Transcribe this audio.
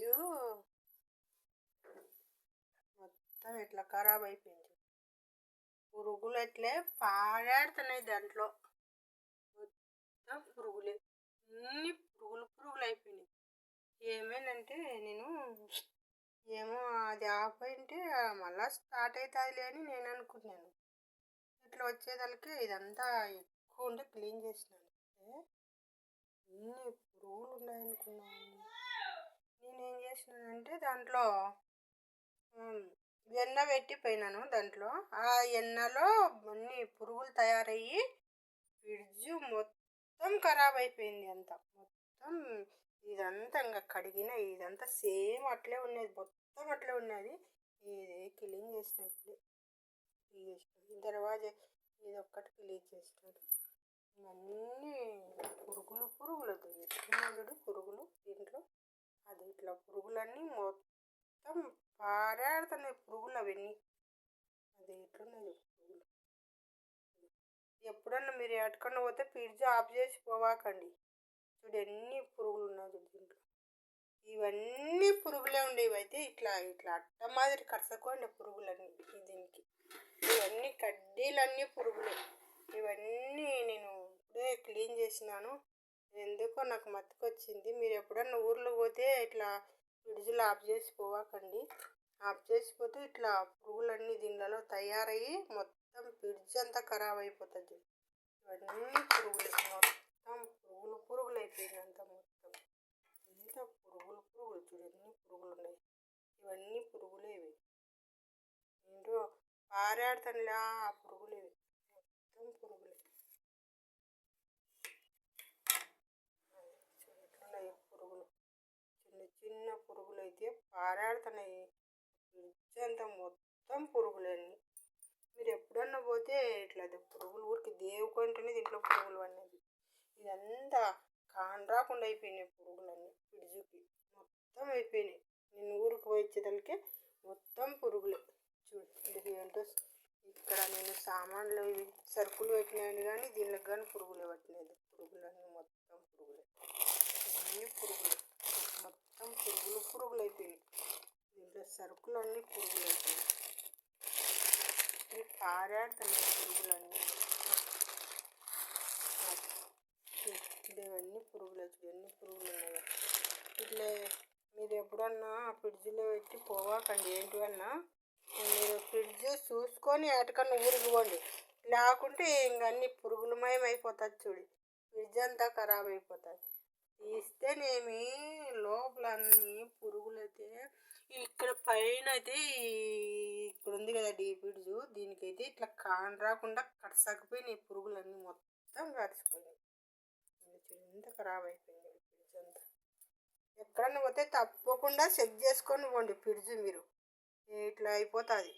Fridge మొత్తం ఇట్లా ఖరాబ్ అయిపోయింది. పురుగులు అట్లే పాడాడుతున్నాయి దాంట్లో. మొత్తం పురుగులే, అన్ని పురుగులు అయిపోయినాయి. ఏమైందంటే నేను ఏమో అది ఆఫ్ అయింటే మళ్ళా స్టార్ట్ అవుతుందిలే అని నేను అనుకున్నాను. ఇట్లా వచ్చేదానికి ఇదంతా ఎక్కువ ఉంటే క్లీన్ చేసినాను. అన్ని పురుగులు ఉన్నాయనుకున్నాను. నేనేం చేసినానంటే దాంట్లో ఎన్న పెట్టిపోయినాను. దాంట్లో ఆ ఎన్నలో అన్ని పురుగులు తయారయ్యి ఫ్రిడ్జ్ మొత్తం ఖరాబ్ అయిపోయింది. అంతా మొత్తం ఇదంతా ఇంకా కడిగిన ఇదంతా సేమ్ అట్లే ఉన్నది, మొత్తం అట్లే ఉన్నది. ఇది క్లీన్ చేసినప్పుడు తర్వాత ఇది ఒక్కటి క్లీన్ చేసినాడు. ఇవన్నీ పురుగులు ఎట్లున్నాడు పురుగులు దీంట్లో. అది ఇట్లా పురుగులన్నీ మొత్తం పారాడుతున్నాయి పురుగులు అవన్నీ. అది ఎట్లున్నది పురుగులు. ఎప్పుడన్నా మీరు ఎట్టుకన్నా పోతే ఫ్రిడ్జ్ ఆఫ్ చేసి పోవాకండి. చూడు ఎన్ని పురుగులు ఉన్నాయి దీంట్లో. ఇవన్నీ పురుగులే ఉండేవి. అయితే ఇట్లా అట్ట మాదిరి కరసకోండి పురుగులన్నీ దీనికి. ఇవన్నీ కడ్డీలన్నీ పురుగులే. ఇవన్నీ నేను ఇప్పుడే క్లీన్ చేసినాను. ఎందుకో నాకు మత్తుకొచ్చింది. మీరు ఎప్పుడన్నా ఊర్లో పోతే ఇట్లా ఫ్రిడ్జ్లో ఆఫ్ చేసి పోవాకండి. ఆఫ్ చేసిపోతే ఇట్లా పురుగులన్నీ దీనిలో తయారయ్యి మొత్తం ఫ్రిడ్జ్ అంతా ఖరాబ్ అయిపోతుంది. ఇవన్నీ పురుగులు మొత్తం పురుగులు అయిపోయింది. అంతా మొత్తం ఇంత పురుగులు చూడండి పురుగులు ఉన్నాయి. ఇవన్నీ పురుగులే. ఇవి ఏంటో పారాడుతానులా ఆ పురుగులు. ఇవి మొత్తం పురుగులే. ఎట్లున్నాయి పురుగులు. చిన్న పురుగులు అయితే పారాడుతున్నాయి. ఫ్రిడ్జ్ అంతా మొత్తం పురుగులన్నీ. మీరు ఎప్పుడన్నా పోతే ఇట్లా పురుగులు ఊరికి దేవుకుంటేనే దీంట్లో పురుగులు అనేది. ఇదంతా కానరాకుండా అయిపోయినాయి పురుగులన్నీ ఫ్రిడ్జ్కి మొత్తం అయిపోయినాయి. నేను ఊరికి వచ్చేదానికి మొత్తం పురుగులే. చూడు ఏంటో ఇక్కడ నేను సామాన్లు సరుకులు పెట్టినాను కానీ దీనికి కానీ పురుగులే పట్టినది. పురుగులన్నీ మొత్తం పురుగులే. అన్నీ పురుగులే మొత్తం పురుగులు అయిపోయినాయి. దీంట్లో సరుకులు అన్నీ పురుగులు అయిపోయినాయి. పారాడుతున్నాయి పురుగులన్నీ. ఇవన్నీ పురుగులు ఎన్ని పురుగులు ఉన్నాయి. ఇట్లే మీరు ఎప్పుడన్నా ఫ్రిడ్జ్లో పెట్టి పోవాకండి. ఏంటివన్నా మీరు ఫ్రిడ్జ్ చూసుకొని ఎటుకన్నా ఊరికి పోండి. లేకుంటే ఇంక అన్ని పురుగులమయం అయిపోతుంది. చూడు ఫ్రిడ్జ్ అంతా ఖరాబ్ అయిపోతుంది. తీస్తేనేమి లోపల అన్ని పురుగులు అయితే ఇక్కడ పైన అయితే ఇక్కడ ఉంది కదా డీ ఫ్రిడ్జ్, దీనికైతే ఇట్లా కానరాకుండా కడసకపోయినాయి పురుగులన్నీ మొత్తం కడిసిపోయినాయి. ఎంత ఖరాబ్ అయిపోయింది ఫ్రిడ్జ్ అంతా. ఎక్కడన్నా పోతే తప్పకుండా చెక్ చేసుకొని పోండి ఫ్రిడ్జ్. మీరు ఇట్లా అయిపోతుంది.